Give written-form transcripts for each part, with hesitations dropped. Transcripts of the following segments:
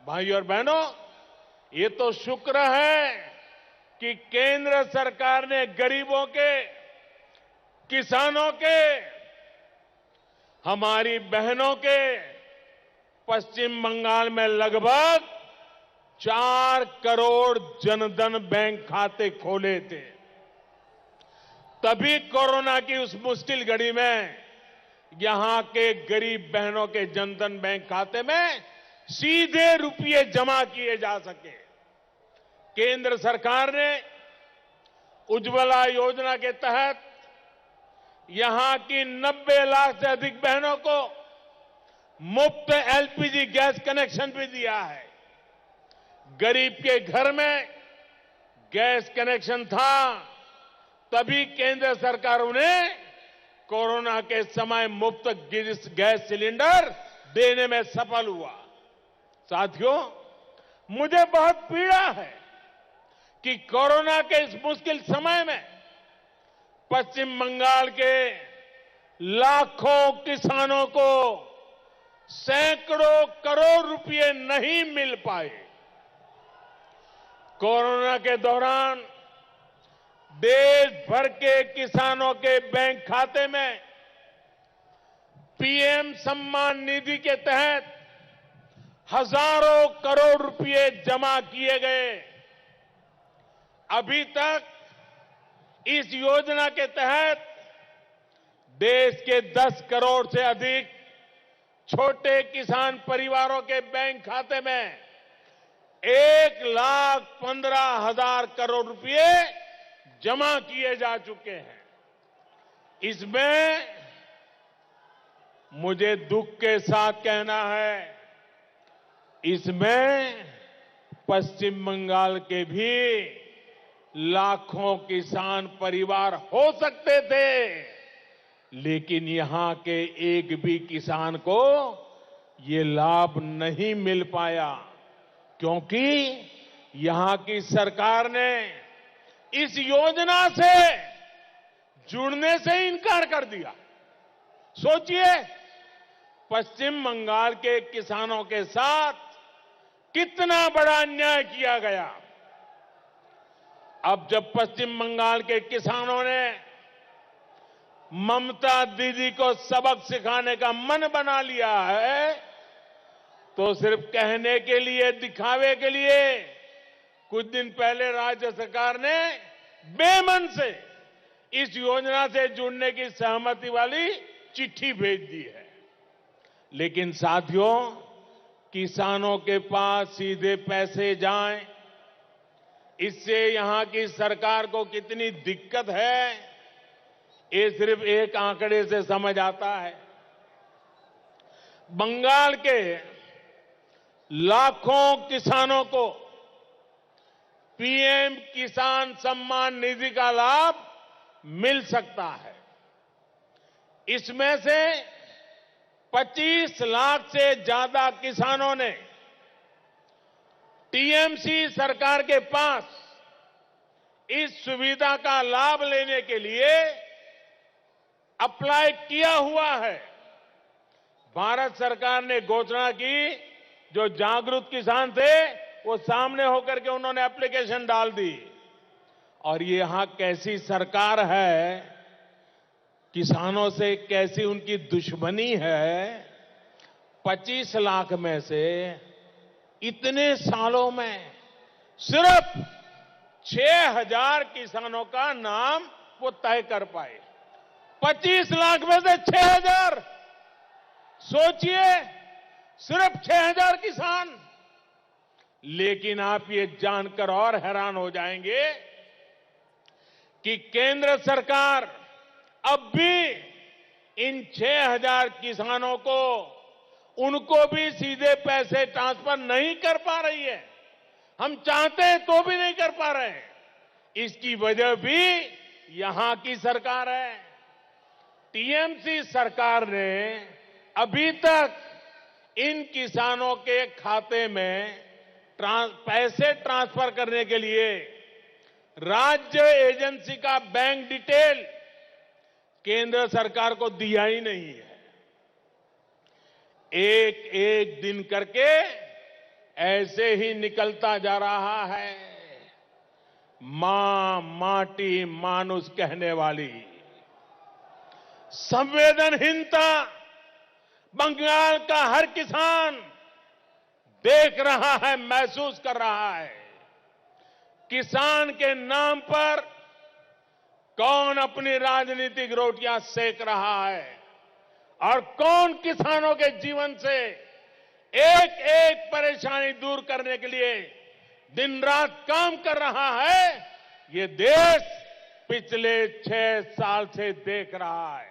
भाई और बहनों, ये तो शुक्र है कि केंद्र सरकार ने गरीबों के, किसानों के, हमारी बहनों के पश्चिम बंगाल में लगभग 4 करोड़ जनधन बैंक खाते खोले थे। तभी कोरोना की उस मुश्किल घड़ी में यहां के गरीब बहनों के जनधन बैंक खाते में सीधे रुपये जमा किए जा सके। केंद्र सरकार ने उज्ज्वला योजना के तहत यहां की 90 लाख से अधिक बहनों को मुफ्त एलपीजी गैस कनेक्शन भी दिया है। गरीब के घर में गैस कनेक्शन था, तभी केंद्र सरकार उन्हें कोरोना के समय मुफ्त गैस सिलेंडर देने में सफल हुआ। साथियों, मुझे बहुत पीड़ा है कि कोरोना के इस मुश्किल समय में पश्चिम बंगाल के लाखों किसानों को सैकड़ों करोड़ रुपए नहीं मिल पाए। कोरोना के दौरान देश भर के किसानों के बैंक खाते में पीएम सम्मान निधि के तहत हजारों करोड़ रुपए जमा किए गए। अभी तक इस योजना के तहत देश के 10 करोड़ से अधिक छोटे किसान परिवारों के बैंक खाते में 1,15,000 करोड़ रुपए जमा किए जा चुके हैं। इसमें मुझे दुख के साथ कहना है, इसमें पश्चिम बंगाल के भी लाखों किसान परिवार हो सकते थे, लेकिन यहां के एक भी किसान को ये लाभ नहीं मिल पाया, क्योंकि यहां की सरकार ने इस योजना से जुड़ने से इनकार कर दिया। सोचिए, पश्चिम बंगाल के किसानों के साथ कितना बड़ा अन्याय किया गया। अब जब पश्चिम बंगाल के किसानों ने ममता दीदी को सबक सिखाने का मन बना लिया है, तो सिर्फ कहने के लिए, दिखावे के लिए कुछ दिन पहले राज्य सरकार ने बेमन से इस योजना से जुड़ने की सहमति वाली चिट्ठी भेज दी है। लेकिन साथियों, किसानों के पास सीधे पैसे जाएं, इससे यहां की सरकार को कितनी दिक्कत है, ये सिर्फ एक आंकड़े से समझ आता है। बंगाल के लाखों किसानों को पीएम किसान सम्मान निधि का लाभ मिल सकता है। इसमें से 25 लाख से ज्यादा किसानों ने टीएमसी सरकार के पास इस सुविधा का लाभ लेने के लिए अप्लाई किया हुआ है। भारत सरकार ने घोषणा की, जो जागरूक किसान थे वो सामने होकर के उन्होंने एप्लीकेशन डाल दी। और ये यहां कैसी सरकार है, किसानों से कैसी उनकी दुश्मनी है। 25 लाख में से इतने सालों में सिर्फ 6,000 किसानों का नाम वो तय कर पाए। 25 लाख में से 6,000, सोचिए, सिर्फ 6,000 किसान। लेकिन आप ये जानकर और हैरान हो जाएंगे कि केंद्र सरकार अब भी इन 6,000 किसानों को, उनको भी सीधे पैसे ट्रांसफर नहीं कर पा रही है। हम चाहते हैं तो भी नहीं कर पा रहे हैं। इसकी वजह भी यहां की सरकार है। टीएमसी सरकार ने अभी तक इन किसानों के खाते में पैसे ट्रांसफर करने के लिए राज्य एजेंसी का बैंक डिटेल केंद्र सरकार को दिया ही नहीं है। एक एक दिन करके ऐसे ही निकलता जा रहा है। मां माटी मानुष कहने वाली संवेदनहीनता बंगाल का हर किसान देख रहा है, महसूस कर रहा है। किसान के नाम पर कौन अपनी राजनीतिक रोटियां सेक रहा है और कौन किसानों के जीवन से एक एक परेशानी दूर करने के लिए दिन रात काम कर रहा है, ये देश पिछले 6 साल से देख रहा है।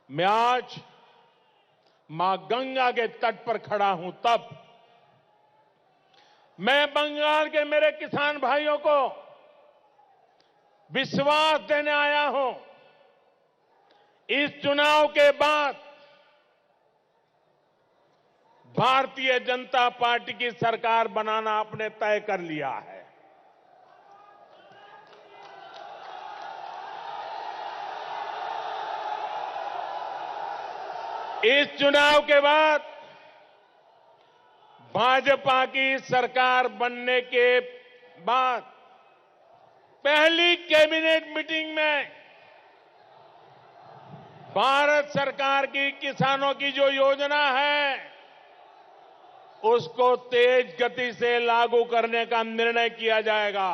मैं आज मां गंगा के तट पर खड़ा हूं, तब मैं बंगाल के मेरे किसान भाइयों को विश्वास देने आया हूं। इस चुनाव के बाद भारतीय जनता पार्टी की सरकार बनाना आपने तय कर लिया है। इस चुनाव के बाद भाजपा की सरकार बनने के बाद पहली कैबिनेट मीटिंग में भारत सरकार की किसानों की जो योजना है उसको तेज गति से लागू करने का निर्णय किया जाएगा।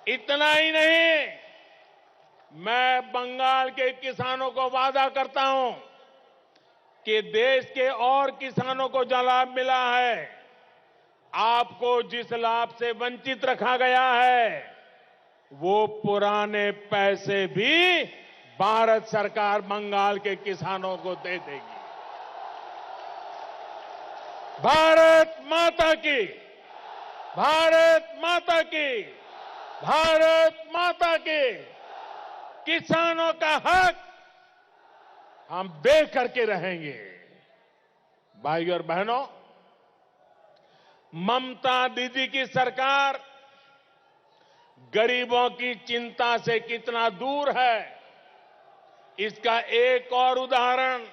इतना ही नहीं, मैं बंगाल के किसानों को वादा करता हूं कि देश के और किसानों को जो लाभ मिला है, आपको जिस लाभ से वंचित रखा गया है, वो पुराने पैसे भी भारत सरकार बंगाल के किसानों को दे देगी। भारत माता की, भारत माता की, भारत माता की। किसानों का हक हम दे करके रहेंगे। भाइयों और बहनों, ममता दीदी की सरकार गरीबों की चिंता से कितना दूर है, इसका एक और उदाहरण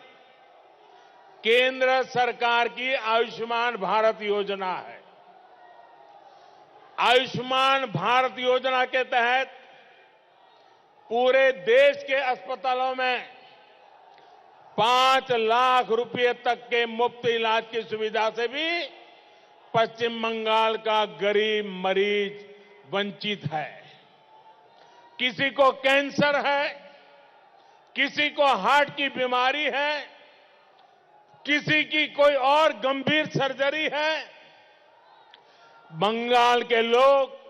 केंद्र सरकार की आयुष्मान भारत योजना है। आयुष्मान भारत योजना के तहत पूरे देश के अस्पतालों में 5 लाख रुपए तक के मुफ्त इलाज की सुविधा से भी पश्चिम बंगाल का गरीब मरीज वंचित है। किसी को कैंसर है, किसी को हार्ट की बीमारी है, किसी की कोई और गंभीर सर्जरी है। बंगाल के लोग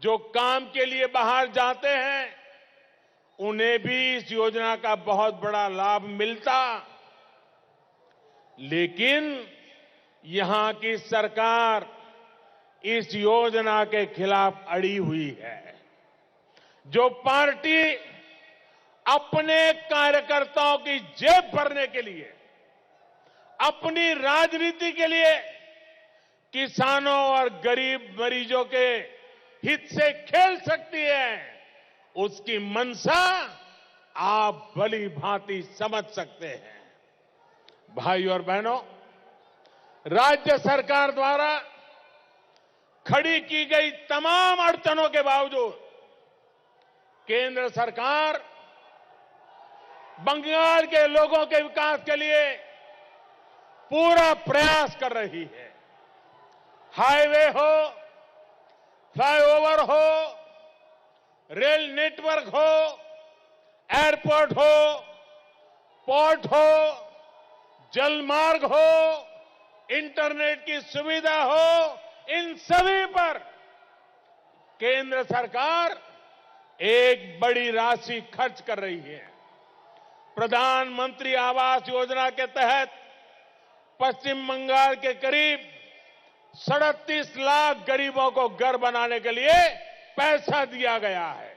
जो काम के लिए बाहर जाते हैं, उन्हें भी इस योजना का बहुत बड़ा लाभ मिलता। लेकिन यहां की सरकार इस योजना के खिलाफ अड़ी हुई है। जो पार्टी अपने कार्यकर्ताओं की जेब भरने के लिए, अपनी राजनीति के लिए किसानों और गरीब मरीजों के हित से खेल सकती है, उसकी मंशा आप भली भांति समझ सकते हैं। भाइयों और बहनों, राज्य सरकार द्वारा खड़ी की गई तमाम अड़चनों के बावजूद केंद्र सरकार बंगाल के लोगों के विकास के लिए पूरा प्रयास कर रही है। हाईवे हो, फ्लाईओवर हो, रेल नेटवर्क हो, एयरपोर्ट हो, पोर्ट हो, जलमार्ग हो, इंटरनेट की सुविधा हो, इन सभी पर केंद्र सरकार एक बड़ी राशि खर्च कर रही है। प्रधानमंत्री आवास योजना के तहत पश्चिम बंगाल के करीब 37 लाख गरीबों को घर बनाने के लिए पैसा दिया गया है।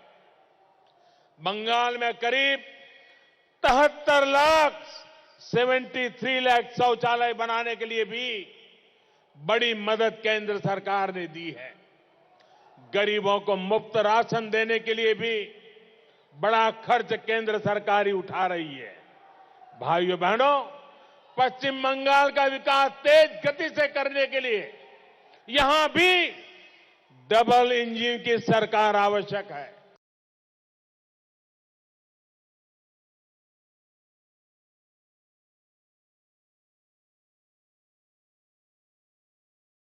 बंगाल में करीब 73 लाख शौचालय बनाने के लिए भी बड़ी मदद केंद्र सरकार ने दी है। गरीबों को मुफ्त राशन देने के लिए भी बड़ा खर्च केंद्र सरकार ही उठा रही है। भाइयों बहनों, पश्चिम बंगाल का विकास तेज गति से करने के लिए यहां भी डबल इंजन की सरकार आवश्यक है।